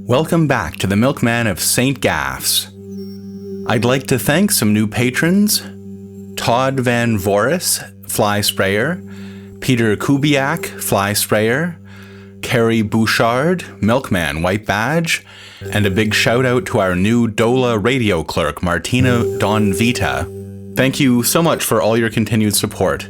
Welcome back to the Milkman of St. Gaff's. I'd like to thank some new patrons: Todd Van Voris, Fly Sprayer, Peter Kubiak, Fly Sprayer, Carrie Bouchard, Milkman White Badge, and a big shout out to our new DOLA radio clerk, Martina Donvita. Thank you so much for all your continued support.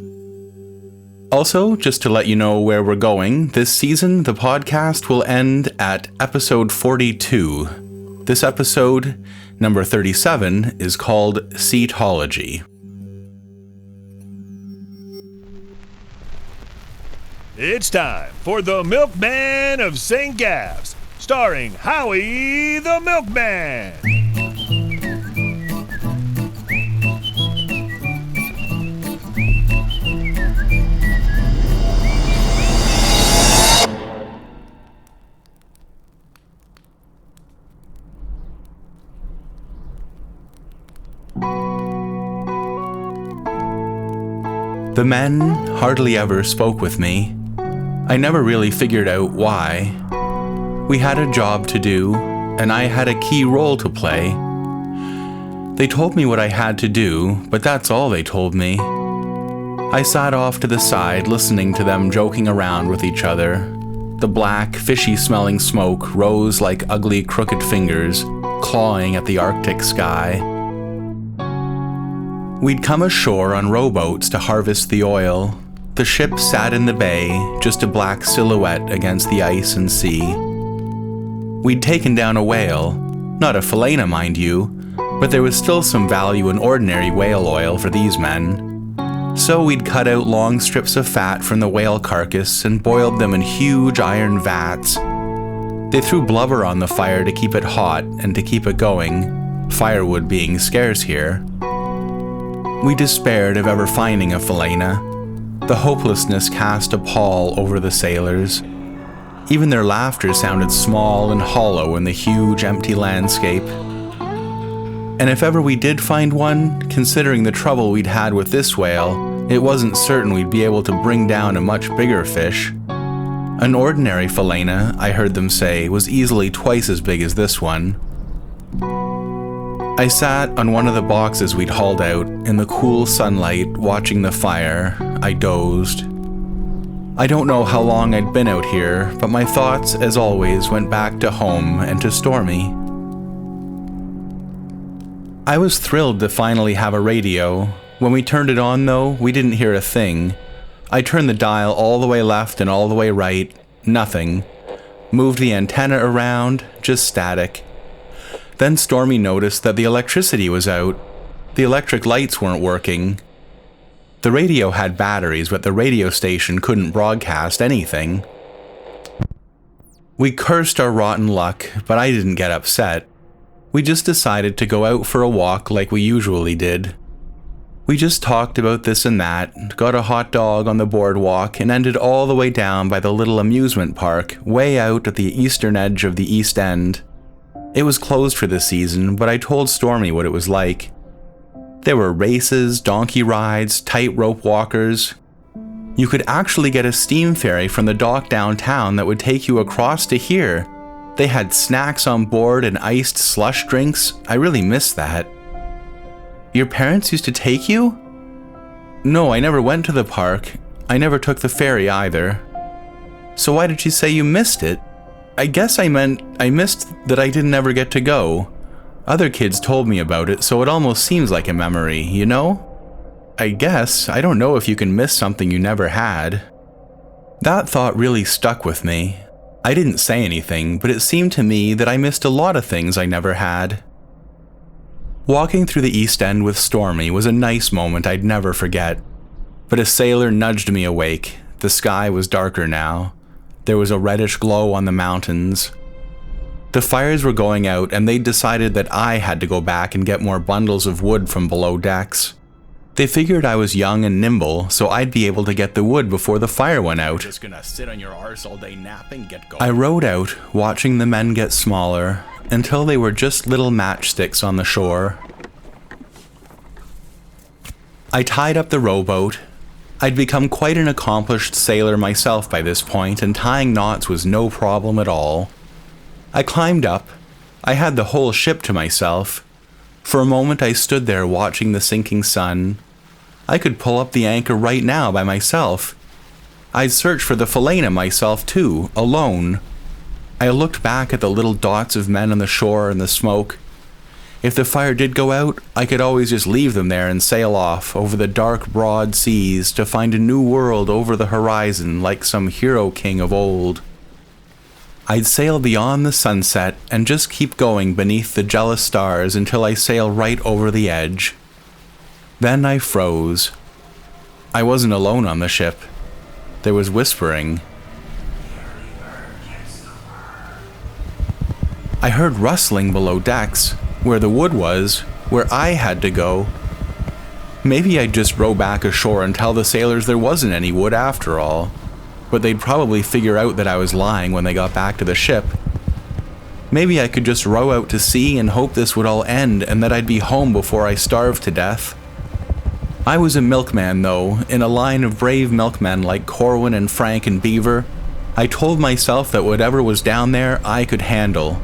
Also, just to let you know where we're going, this season the podcast will end at episode 42. This episode, number 37, is called Cetology. It's time for the Milkman of St. Gaff's, starring Howie the Milkman. The men hardly ever spoke with me. I never really figured out why. We had a job to do, and I had a key role to play. They told me what I had to do, but that's all they told me. I sat off to the side listening to them joking around with each other. The black, fishy-smelling smoke rose like ugly, crooked fingers, clawing at the Arctic sky. We'd come ashore on rowboats to harvest the oil. The ship sat in the bay, just a black silhouette against the ice and sea. We'd taken down a whale, not a phalaena, mind you, but there was still some value in ordinary whale oil for these men. So we'd cut out long strips of fat from the whale carcass and boiled them in huge iron vats. They threw blubber on the fire to keep it hot and to keep it going, firewood being scarce here. We despaired of ever finding a phalaena. The hopelessness cast a pall over the sailors. Even their laughter sounded small and hollow in the huge, empty landscape. And if ever we did find one, considering the trouble we'd had with this whale, it wasn't certain we'd be able to bring down a much bigger fish. An ordinary phalaena, I heard them say, was easily twice as big as this one. I sat on one of the boxes we'd hauled out, in the cool sunlight, watching the fire. I dozed. I don't know how long I'd been out here, but my thoughts, as always, went back to home and to Stormy. I was thrilled to finally have a radio. When we turned it on, though, we didn't hear a thing. I turned the dial all the way left and all the way right. Nothing. Moved the antenna around, just static. Then Stormy noticed that the electricity was out. The electric lights weren't working. The radio had batteries, but the radio station couldn't broadcast anything. We cursed our rotten luck, but I didn't get upset. We just decided to go out for a walk like we usually did. We just talked about this and that, got a hot dog on the boardwalk, and ended all the way down by the little amusement park, way out at the eastern edge of the East End. It was closed for the season, but I told Stormy what it was like. There were races, donkey rides, tightrope walkers. You could actually get a steam ferry from the dock downtown that would take you across to here. They had snacks on board and iced slush drinks. I really missed that. Your parents used to take you? No, I never went to the park. I never took the ferry either. So why did you say you missed it? I guess I meant I missed that I didn't ever get to go. Other kids told me about it, so it almost seems like a memory, you know? I guess, I don't know if you can miss something you never had. That thought really stuck with me. I didn't say anything, but it seemed to me that I missed a lot of things I never had. Walking through the East End with Stormy was a nice moment I'd never forget. But a sailor nudged me awake. The sky was darker now. There was a reddish glow on the mountains. The fires were going out, and they'd decided that I had to go back and get more bundles of wood from below decks. They figured I was young and nimble, so I'd be able to get the wood before the fire went out. Just gonna sit on your arse all day napping, get going. I rowed out, watching the men get smaller, until they were just little matchsticks on the shore. I tied up the rowboat. I'd become quite an accomplished sailor myself by this point, and tying knots was no problem at all. I climbed up. I had the whole ship to myself. For a moment I stood there watching the sinking sun. I could pull up the anchor right now by myself. I'd search for the Felena myself too, alone. I looked back at the little dots of men on the shore and the smoke. If the fire did go out, I could always just leave them there and sail off over the dark, broad seas to find a new world over the horizon like some hero king of old. I'd sail beyond the sunset and just keep going beneath the jealous stars until I sail right over the edge. Then I froze. I wasn't alone on the ship. There was whispering. I heard rustling below decks, where the wood was, where I had to go. Maybe I'd just row back ashore and tell the sailors there wasn't any wood after all, but they'd probably figure out that I was lying when they got back to the ship. Maybe I could just row out to sea and hope this would all end and that I'd be home before I starved to death. I was a milkman, though, in a line of brave milkmen like Corwin and Frank and Beaver. I told myself that whatever was down there, I could handle.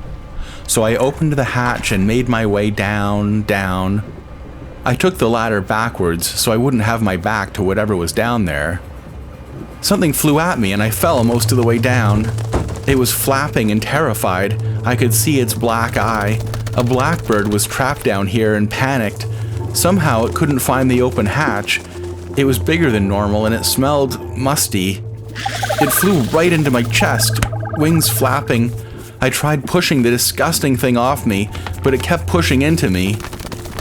So I opened the hatch and made my way down, down. I took the ladder backwards so I wouldn't have my back to whatever was down there. Something flew at me and I fell most of the way down. It was flapping and terrified. I could see its black eye. A blackbird was trapped down here and panicked. Somehow it couldn't find the open hatch. It was bigger than normal and it smelled musty. It flew right into my chest, wings flapping. I tried pushing the disgusting thing off me, but it kept pushing into me.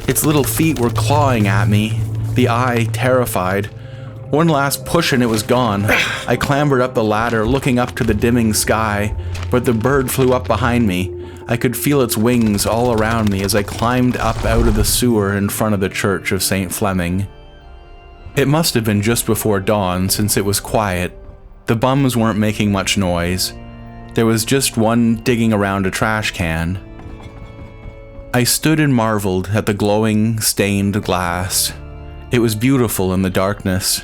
Its little feet were clawing at me, the eye terrified. One last push and it was gone. I clambered up the ladder, looking up to the dimming sky, but the bird flew up behind me. I could feel its wings all around me as I climbed up out of the sewer in front of the church of St. Fleming. It must have been just before dawn since it was quiet. The bums weren't making much noise. There was just one digging around a trash can. I stood and marveled at the glowing, stained glass. It was beautiful in the darkness.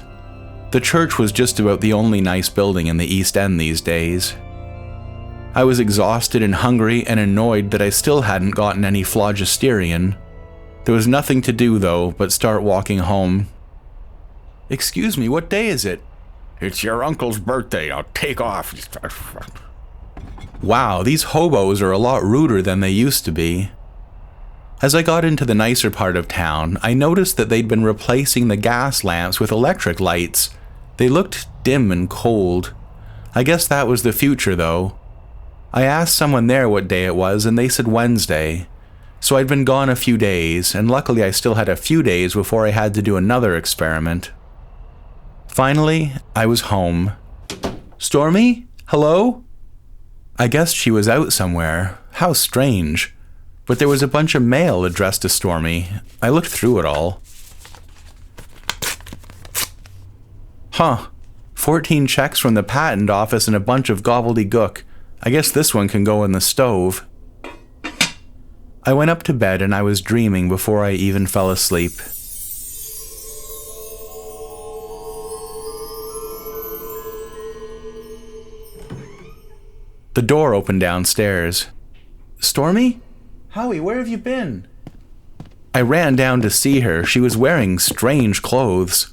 The church was just about the only nice building in the East End these days. I was exhausted and hungry and annoyed that I still hadn't gotten any phlogisterian. There was nothing to do, though, but start walking home. "Excuse me, what day is it?" It's your uncle's birthday. I'll take off. Wow, these hobos are a lot ruder than they used to be. As I got into the nicer part of town, I noticed that they'd been replacing the gas lamps with electric lights. They looked dim and cold. I guess that was the future, though. I asked someone there what day it was, and they said Wednesday. So I'd been gone a few days, and luckily I still had a few days before I had to do another experiment. Finally, I was home. "Stormy? Hello?" I guessed she was out somewhere. How strange. But there was a bunch of mail addressed to Stormy. I looked through it all. Huh. 14 checks from the patent office and a bunch of gobbledygook. I guess this one can go in the stove. I went up to bed and I was dreaming before I even fell asleep. The door opened downstairs. "Stormy? Howie, where have you been?" I ran down to see her. She was wearing strange clothes.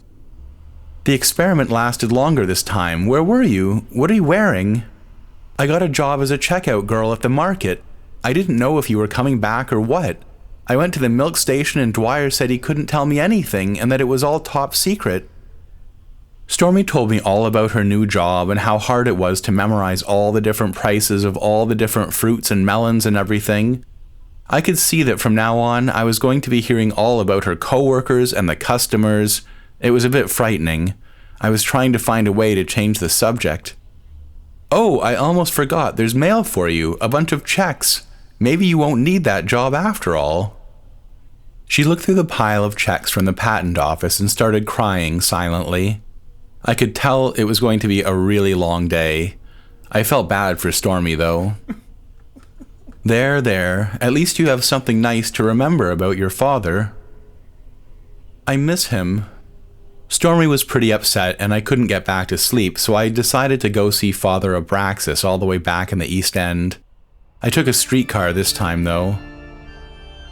"The experiment lasted longer this time. Where were you? What are you wearing?" "I got a job as a checkout girl at the market. I didn't know if you were coming back or what. I went to the milk station and Dwyer said he couldn't tell me anything and that it was all top secret." Stormy told me all about her new job and how hard it was to memorize all the different prices of all the different fruits and melons and everything. I could see that from now on I was going to be hearing all about her coworkers and the customers. It was a bit frightening. I was trying to find a way to change the subject. "Oh, I almost forgot. There's mail for you. A bunch of checks. Maybe you won't need that job after all." She looked through the pile of checks from the patent office and started crying silently. I could tell it was going to be a really long day. I felt bad for Stormy, though. There. At least you have something nice to remember about your father." "I miss him." Stormy was pretty upset and I couldn't get back to sleep, so I decided to go see Father Abraxas all the way back in the East End. I took a streetcar this time, though.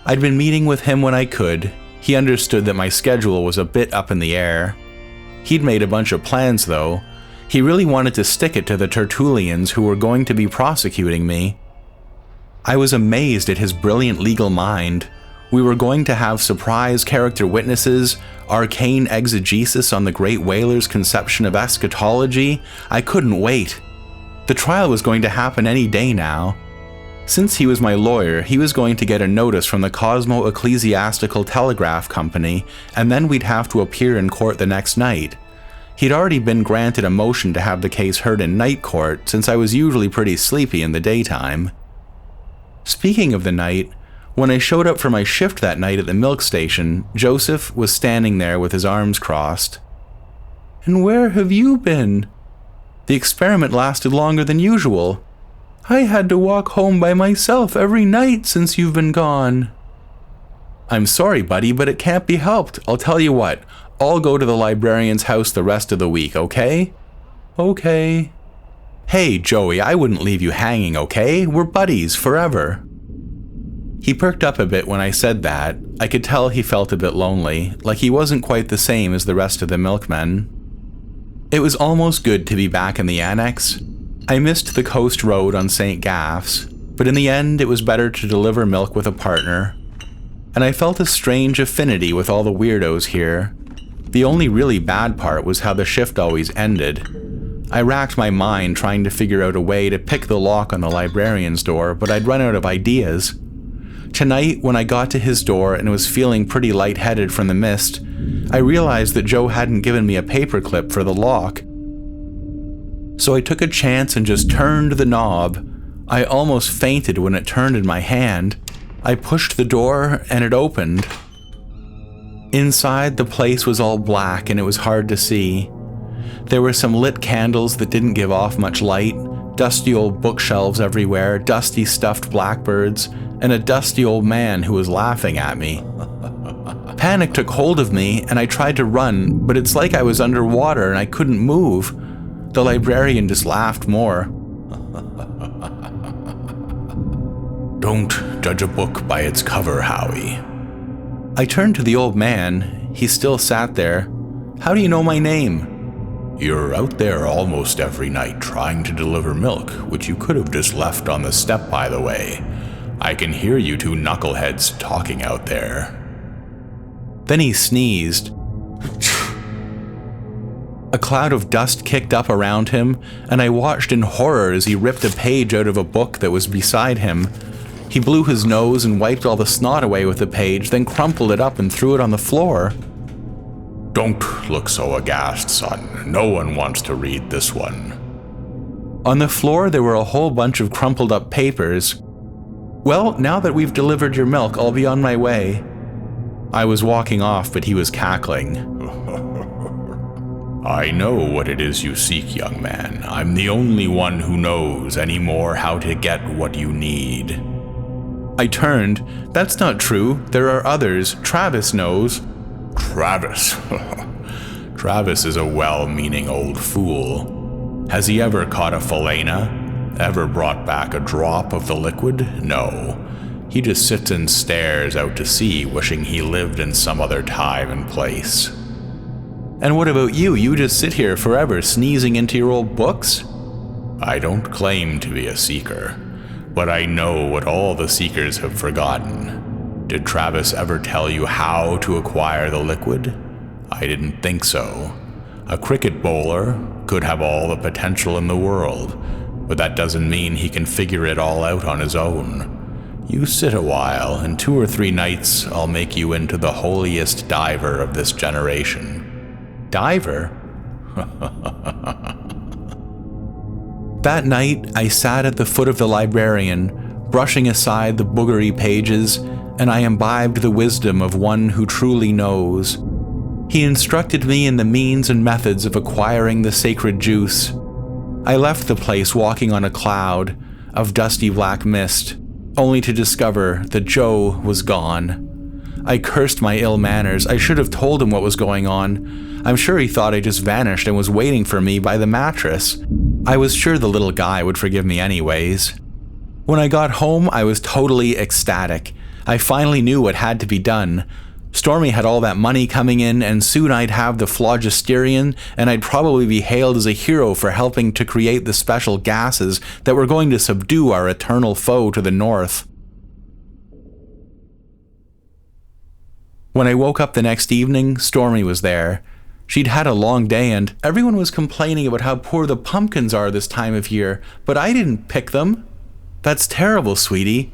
I'd been meeting with him when I could. He understood that my schedule was a bit up in the air. He'd made a bunch of plans, though. He really wanted to stick it to the Tertullians who were going to be prosecuting me. I was amazed at his brilliant legal mind. We were going to have surprise character witnesses, arcane exegesis on the great whaler's conception of eschatology. I couldn't wait. The trial was going to happen any day now. Since he was my lawyer, he was going to get a notice from the Cosmo Ecclesiastical Telegraph Company, and then we'd have to appear in court the next night. He'd already been granted a motion to have the case heard in night court, since I was usually pretty sleepy in the daytime. Speaking of the night, when I showed up for my shift that night at the milk station, Joseph was standing there with his arms crossed. "And where have you been? The experiment lasted longer than usual. I had to walk home by myself every night since you've been gone." "I'm sorry, buddy, but it can't be helped. I'll tell you what, I'll go to the librarian's house the rest of the week, okay?" "Okay." "Hey, Joey, I wouldn't leave you hanging, okay? We're buddies forever." He perked up a bit when I said that. I could tell he felt a bit lonely, like he wasn't quite the same as the rest of the milkmen. It was almost good to be back in the annex. I missed the coast road on St. Gaff's, but in the end it was better to deliver milk with a partner. And I felt a strange affinity with all the weirdos here. The only really bad part was how the shift always ended. I racked my mind trying to figure out a way to pick the lock on the librarian's door, but I'd run out of ideas. Tonight, when I got to his door and was feeling pretty lightheaded from the mist, I realized that Joe hadn't given me a paperclip for the lock. So I took a chance and just turned the knob. I almost fainted when it turned in my hand. I pushed the door and it opened. Inside, the place was all black and it was hard to see. There were some lit candles that didn't give off much light, dusty old bookshelves everywhere, dusty stuffed blackbirds, and a dusty old man who was laughing at me. Panic took hold of me and I tried to run, but it's like I was underwater and I couldn't move. The librarian just laughed more. Don't judge a book by its cover, Howie. I turned to the old man. He still sat there. "How do you know my name?" You're out there almost every night trying to deliver milk, which you could have just left on the step, by the way. I can hear you two knuckleheads talking out there. Then he sneezed. A cloud of dust kicked up around him, and I watched in horror as he ripped a page out of a book that was beside him. He blew his nose and wiped all the snot away with the page, then crumpled it up and threw it on the floor. Don't look so aghast, son. No one wants to read this one. On the floor, there were a whole bunch of crumpled up papers. "Well, now that we've delivered your milk, I'll be on my way." I was walking off, but he was cackling. I know what it is you seek, young man. I'm the only one who knows anymore how to get what you need. I turned. "That's not true. There are others. Travis knows." Travis? Travis is a well-meaning old fool. Has he ever caught a phalaena? Ever brought back a drop of the liquid? No. He just sits and stares out to sea, wishing he lived in some other time and place. "And what about you? You just sit here forever sneezing into your old books?" I don't claim to be a seeker, but I know what all the seekers have forgotten. Did Travis ever tell you how to acquire the liquid? I didn't think so. A cricket bowler could have all the potential in the world, but that doesn't mean he can figure it all out on his own. You sit a while, and 2 or 3 nights I'll make you into the holiest diver of this generation. Diver? That night, I sat at the foot of the librarian, brushing aside the boogery pages, and I imbibed the wisdom of one who truly knows. He instructed me in the means and methods of acquiring the sacred juice. I left the place walking on a cloud of dusty black mist, only to discover that Joe was gone. I cursed my ill manners. I should have told him what was going on. I'm sure he thought I just vanished and was waiting for me by the mattress. I was sure the little guy would forgive me anyways. When I got home, I was totally ecstatic. I finally knew what had to be done. Stormy had all that money coming in, and soon I'd have the phlogisterion, and I'd probably be hailed as a hero for helping to create the special gases that were going to subdue our eternal foe to the north. When I woke up the next evening, Stormy was there. She'd had a long day, and everyone was complaining about how poor the pumpkins are this time of year, but I didn't pick them. That's terrible, sweetie.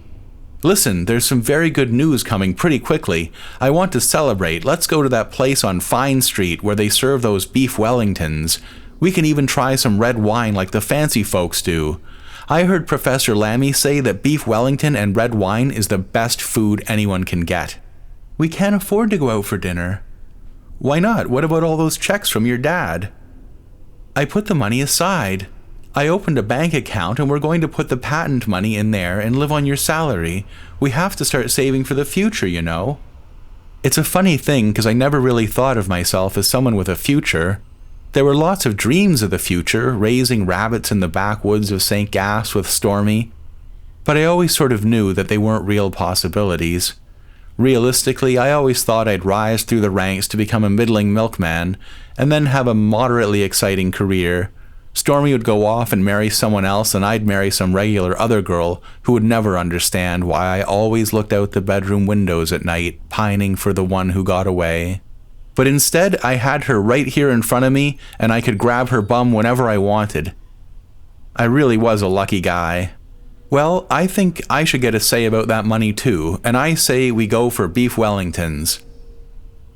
Listen, there's some very good news coming pretty quickly. I want to celebrate. Let's go to that place on Fine Street where they serve those beef Wellingtons. We can even try some red wine like the fancy folks do. I heard Professor Lammy say that beef Wellington and red wine is the best food anyone can get. We can't afford to go out for dinner. Why not? What about all those checks from your dad? I put the money aside. I opened a bank account and we're going to put the patent money in there and live on your salary. We have to start saving for the future, you know. It's a funny thing because I never really thought of myself as someone with a future. There were lots of dreams of the future, raising rabbits in the backwoods of St. Gasp's with Stormy, but I always sort of knew that they weren't real possibilities. Realistically, I always thought I'd rise through the ranks to become a middling milkman and then have a moderately exciting career. Stormy would go off and marry someone else, and I'd marry some regular other girl who would never understand why I always looked out the bedroom windows at night, pining for the one who got away. But instead, I had her right here in front of me, and I could grab her bum whenever I wanted. I really was a lucky guy. Well, I think I should get a say about that money too, and I say we go for beef Wellingtons.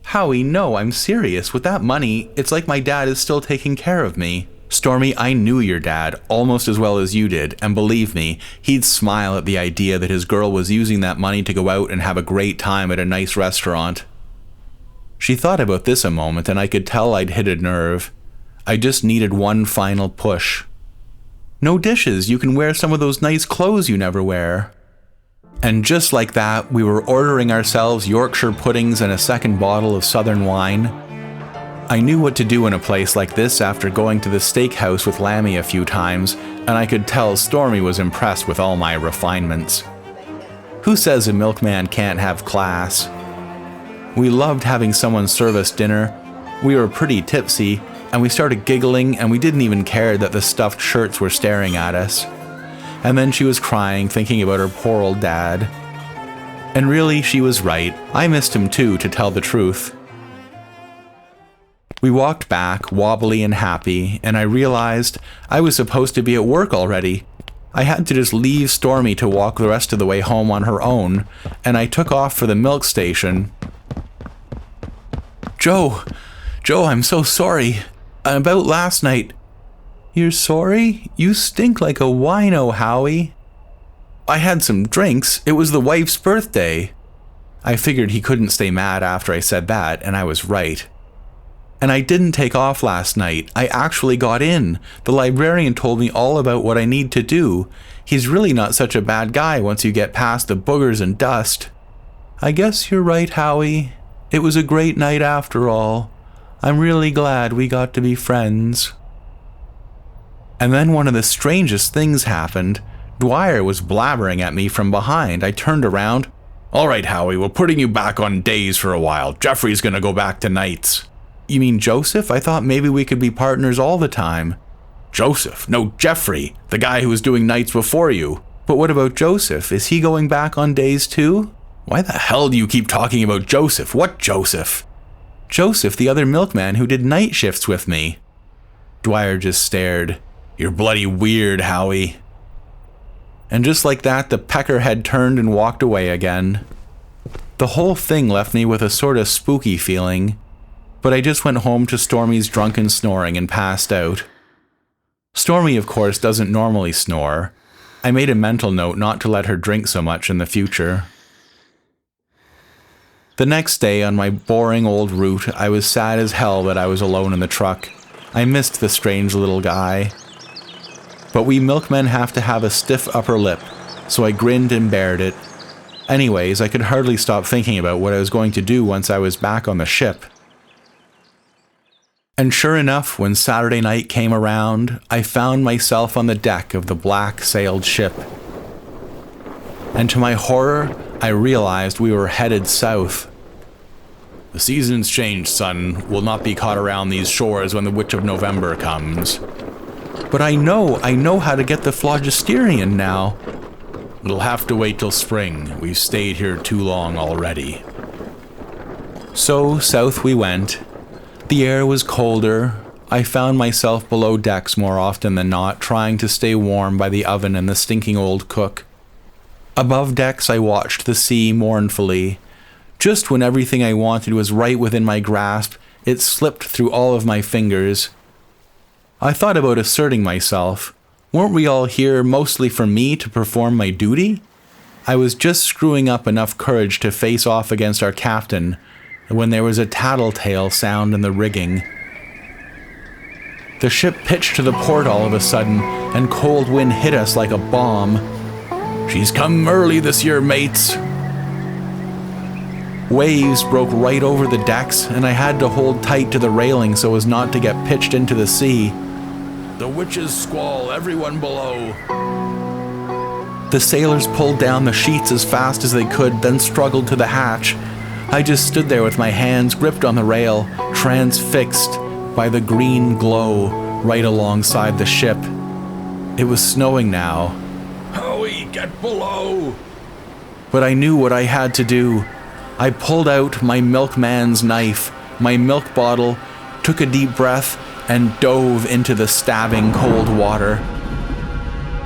Howie, no, I'm serious. With that money, it's like my dad is still taking care of me. Stormy, I knew your dad almost as well as you did, and believe me, he'd smile at the idea that his girl was using that money to go out and have a great time at a nice restaurant. She thought about this a moment, and I could tell I'd hit a nerve. I just needed one final push. No dishes, you can wear some of those nice clothes you never wear. And just like that, we were ordering ourselves Yorkshire puddings and a second bottle of Southern wine. I knew what to do in a place like this after going to the steakhouse with Lammy a few times, and I could tell Stormy was impressed with all my refinements. Who says a milkman can't have class? We loved having someone serve us dinner. We were pretty tipsy, and we started giggling, and we didn't even care that the stuffed shirts were staring at us. And then she was crying, thinking about her poor old dad. And really, she was right. I missed him too, to tell the truth. We walked back, wobbly and happy, and I realized I was supposed to be at work already. I had to just leave Stormy to walk the rest of the way home on her own, and I took off for the milk station. Joe, I'm so sorry. About last night. You're sorry? You stink like a wino, Howie. I had some drinks. It was the wife's birthday. I figured he couldn't stay mad after I said that, and I was right. And I didn't take off last night. I actually got in. The librarian told me all about what I need to do. He's really not such a bad guy once you get past the boogers and dust. I guess you're right, Howie. It was a great night after all. I'm really glad we got to be friends. And then one of the strangest things happened. Dwyer was blabbering at me from behind. I turned around. All right, Howie, we're putting you back on days for a while. Jeffrey's gonna go back to nights. You mean Joseph? I thought maybe we could be partners all the time. Joseph? No, Jeffrey. The guy who was doing nights before you. But what about Joseph? Is he going back on days too? Why the hell do you keep talking about Joseph? What Joseph? Joseph, the other milkman who did night shifts with me. Dwyer just stared. You're bloody weird, Howie. And just like that, the peckerhead turned and walked away again. The whole thing left me with a sort of spooky feeling, but I just went home to Stormy's drunken snoring and passed out. Stormy, of course, doesn't normally snore. I made a mental note not to let her drink so much in the future. The next day, on my boring old route, I was sad as hell that I was alone in the truck. I missed the strange little guy. But we milkmen have to have a stiff upper lip, so I grinned and bared it. Anyways, I could hardly stop thinking about what I was going to do once I was back on the ship. And sure enough, when Saturday night came around, I found myself on the deck of the black-sailed ship. and to my horror, I realized we were headed south. The season's changed, son. We'll not be caught around these shores when the Witch of November comes. But I know how to get the phlogisterian now. It'll have to wait till spring. We've stayed here too long already. So south we went. The air was colder. I found myself below decks more often than not, trying to stay warm by the oven and the stinking old cook. Above decks I watched the sea mournfully. Just when everything I wanted was right within my grasp, it slipped through all of my fingers. I thought about asserting myself. Weren't we all here mostly for me to perform my duty? I was just screwing up enough courage to face off against our captain when there was a tattletale sound in the rigging. The ship pitched to the port all of a sudden, and cold wind hit us like a bomb. She's come early this year, mates. Waves broke right over the decks, and I had to hold tight to the railing so as not to get pitched into the sea. The witches squall, everyone below. The sailors pulled down the sheets as fast as they could, then struggled to the hatch. I just stood there with my hands gripped on the rail, transfixed by the green glow right alongside the ship. It was snowing now. Howie, get below! But I knew what I had to do. I pulled out my milkman's knife, my milk bottle, took a deep breath, and dove into the stabbing cold water.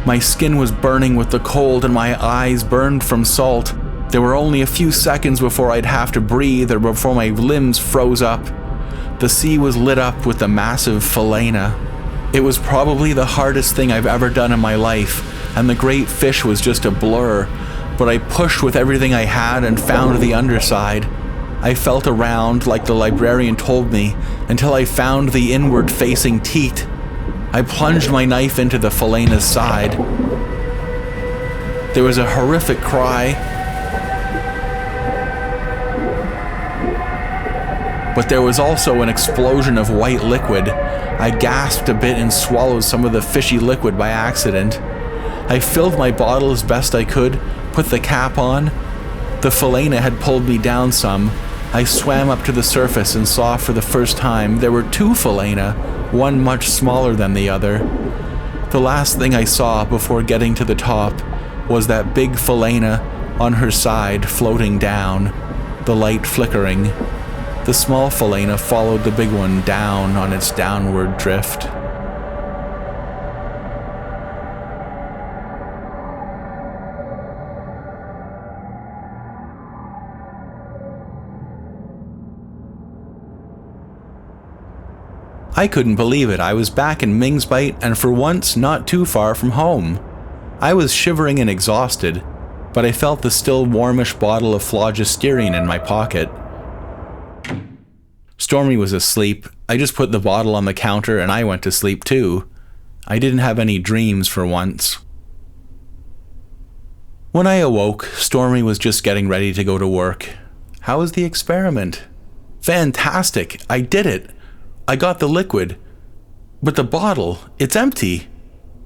My skin was burning with the cold and my eyes burned from salt. There were only a few seconds before I'd have to breathe or before my limbs froze up. The sea was lit up with the massive phalaena. It was probably the hardest thing I've ever done in my life, and the great fish was just a blur, but I pushed with everything I had and found the underside. I felt around, like the librarian told me, until I found the inward-facing teat. I plunged my knife into the phalaena's side. There was a horrific cry, but there was also an explosion of white liquid. I gasped a bit and swallowed some of the fishy liquid by accident. I filled my bottle as best I could, put the cap on. The phalaena had pulled me down some. I swam up to the surface and saw for the first time there were two phalaena, one much smaller than the other. The last thing I saw before getting to the top was that big phalaena on her side floating down, the light flickering. The small phalaena followed the big one down on its downward drift. I couldn't believe it. I was back in Ming's Bight and for once not too far from home. I was shivering and exhausted, but I felt the still warmish bottle of phlogisterian in my pocket. Stormy was asleep. I just put the bottle on the counter and I went to sleep too. I didn't have any dreams for once. When I awoke, Stormy was just getting ready to go to work. How was the experiment? Fantastic! I did it! I got the liquid. But the bottle, it's empty.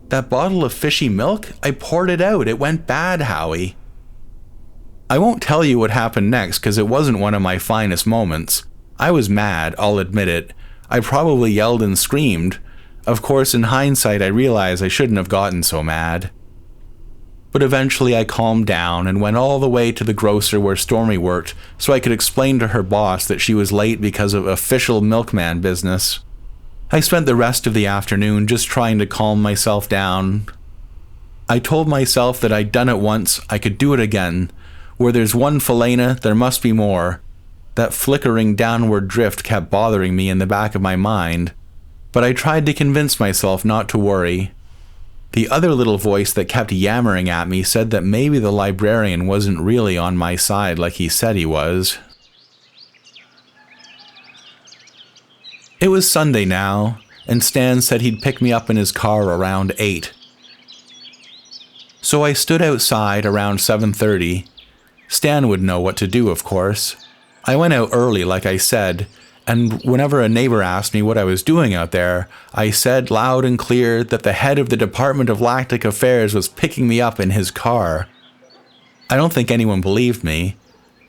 That bottle of fishy milk, I poured it out. It went bad, Howie. I won't tell you what happened next because it wasn't one of my finest moments. I was mad, I'll admit it. I probably yelled and screamed. Of course, in hindsight, I realize I shouldn't have gotten so mad. But eventually I calmed down and went all the way to the grocer where Stormy worked so I could explain to her boss that she was late because of official milkman business. I spent the rest of the afternoon just trying to calm myself down. I told myself that I'd done it once, I could do it again. Where there's one phalaena, there must be more. That flickering downward drift kept bothering me in the back of my mind, but I tried to convince myself not to worry. The other little voice that kept yammering at me said that maybe the librarian wasn't really on my side like he said he was. It was Sunday now, and Stan said he'd pick me up in his car around 8. So I stood outside around 7:30. Stan would know what to do, of course. I went out early, like I said, and whenever a neighbor asked me what I was doing out there, I said loud and clear that the head of the Department of Lactic Affairs was picking me up in his car. I don't think anyone believed me,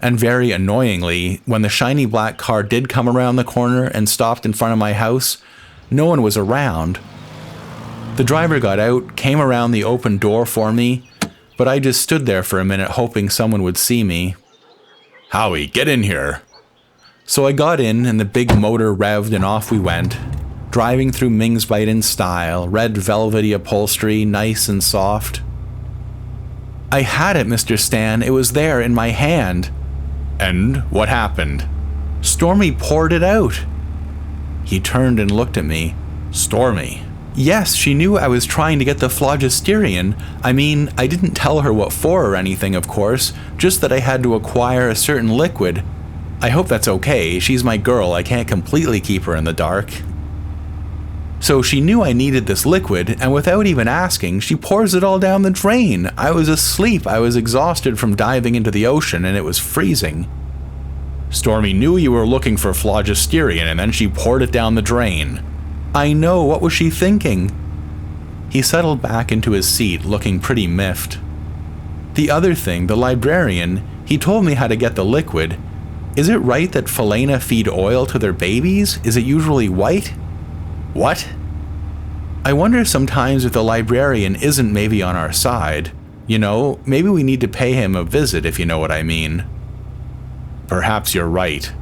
and very annoyingly, when the shiny black car did come around the corner and stopped in front of my house, no one was around. The driver got out, came around the open door for me, but I just stood there for a minute hoping someone would see me. Howie, get in here. So I got in and the big motor revved and off we went, driving through Ming's Bite in style, red velvety upholstery, nice and soft. I had it, Mr. Stan. It was there in my hand. And what happened? Stormy poured it out. He turned and looked at me. Stormy? Yes, she knew I was trying to get the phlogisterion. I mean, I didn't tell her what for or anything, of course, just that I had to acquire a certain liquid. I hope that's okay. She's my girl. I can't completely keep her in the dark. So she knew I needed this liquid, and without even asking, she pours it all down the drain. I was asleep. I was exhausted from diving into the ocean, and it was freezing. Stormy knew you were looking for phlogisterion, and then she poured it down the drain. I know. What was she thinking? He settled back into his seat, looking pretty miffed. The other thing, the librarian, he told me how to get the liquid. Is it right that Philena feed oil to their babies? Is it usually white? What? I wonder sometimes if the librarian isn't maybe on our side. You know, maybe we need to pay him a visit, if you know what I mean. Perhaps you're right.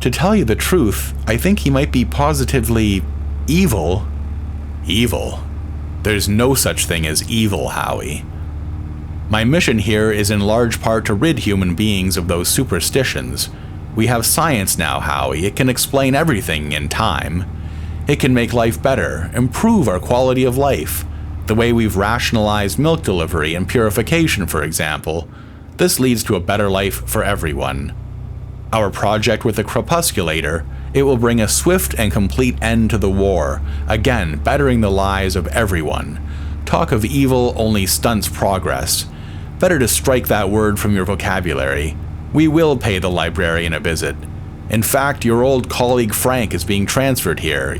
To tell you the truth, I think he might be positively evil. Evil? There's no such thing as evil, Howie. My mission here is in large part to rid human beings of those superstitions. We have science now, Howie. It can explain everything in time. It can make life better, improve our quality of life. The way we've rationalized milk delivery and purification, for example. This leads to a better life for everyone. Our project with the crepusculator, it will bring a swift and complete end to the war, again bettering the lives of everyone. Talk of evil only stunts progress. Better to strike that word from your vocabulary. We will pay the librarian a visit. In fact, your old colleague Frank is being transferred here.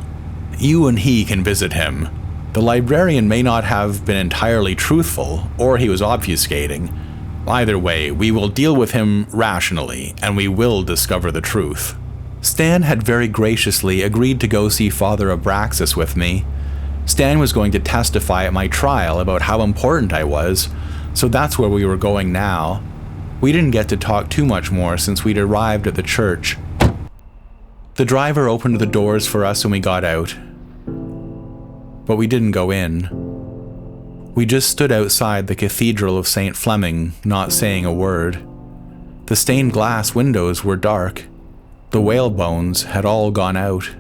You and he can visit him. The librarian may not have been entirely truthful, or he was obfuscating. Either way, we will deal with him rationally, and we will discover the truth. Stan had very graciously agreed to go see Father Abraxas with me. Stan was going to testify at my trial about how important I was, so that's where we were going now. We didn't get to talk too much more since we'd arrived at the church. The driver opened the doors for us and we got out. But we didn't go in. We just stood outside the Cathedral of St. Fleming, not saying a word. The stained glass windows were dark. The whalebones had all gone out.